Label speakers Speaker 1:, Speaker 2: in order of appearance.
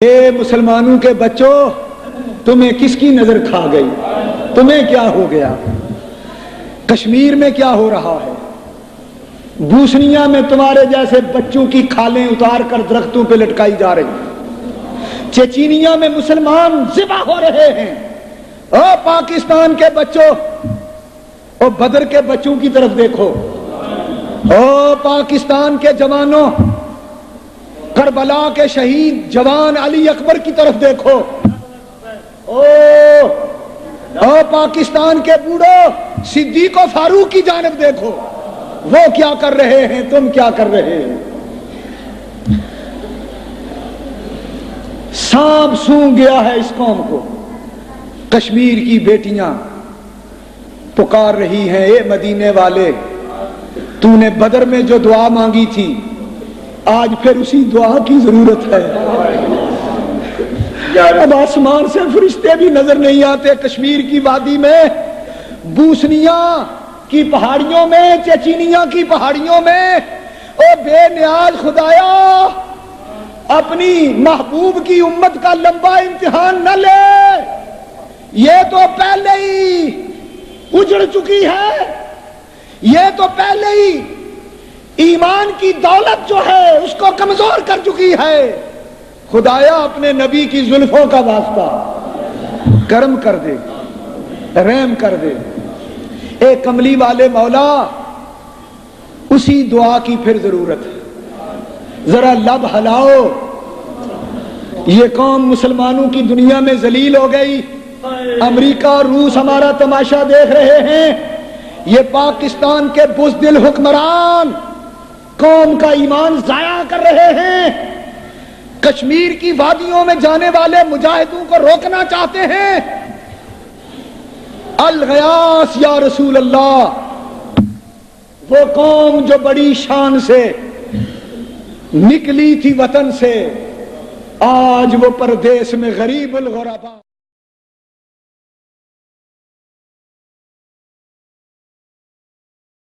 Speaker 1: اے مسلمانوں کے بچوں، تمہیں کس کی نظر کھا گئی؟ تمہیں کیا ہو گیا؟ کشمیر میں کیا ہو رہا ہے؟ بوسنیا میں تمہارے جیسے بچوں کی کھالیں اتار کر درختوں پہ لٹکائی جا رہی، چیچینیا میں مسلمان ذبح ہو رہے ہیں۔ او پاکستان کے بچوں، او بدر کے بچوں کی طرف دیکھو، او پاکستان کے جوانوں، کربلا کے شہید جوان علی اکبر کی طرف دیکھو، او پاکستان کے بوڑھو صدیق و فاروق کی جانب دیکھو، وہ کیا کر رہے ہیں، تم کیا کر رہے ہیں؟ سانپ سونگ گیا ہے اس قوم کو۔ کشمیر کی بیٹیاں پکار رہی ہیں، اے مدینے والے، تو نے بدر میں جو دعا مانگی تھی آج پھر اسی دعا کی ضرورت ہے۔ اب آسمان سے فرشتے بھی نظر نہیں آتے۔ کشمیر کی وادی میں، بوسنیا کی پہاڑیوں میں، چیچینیا کی پہاڑیوں میں، او بے نیاز خدایا، اپنی محبوب کی امت کا لمبا امتحان نہ لے، یہ تو پہلے ہی اجڑ چکی ہے، یہ تو پہلے ہی ایمان کی دولت جو ہے اس کو کمزور کر چکی ہے۔ خدایا اپنے نبی کی زلفوں کا واسطہ کرم کر دے، رحم کر دے، اے کملی والے مولا، اسی دعا کی پھر ضرورت ہے۔ ذرا لب ہلاؤ، یہ قوم مسلمانوں کی دنیا میں ذلیل ہو گئی، امریکہ اور روس ہمارا تماشا دیکھ رہے ہیں، یہ پاکستان کے بزدل حکمران قوم کا ایمان ضائع کر رہے ہیں، کشمیر کی وادیوں میں جانے والے مجاہدوں کو روکنا چاہتے ہیں۔ الغیاث یا رسول اللہ، وہ قوم جو بڑی شان سے نکلی تھی وطن سے، آج وہ پردیس میں غریب الغربا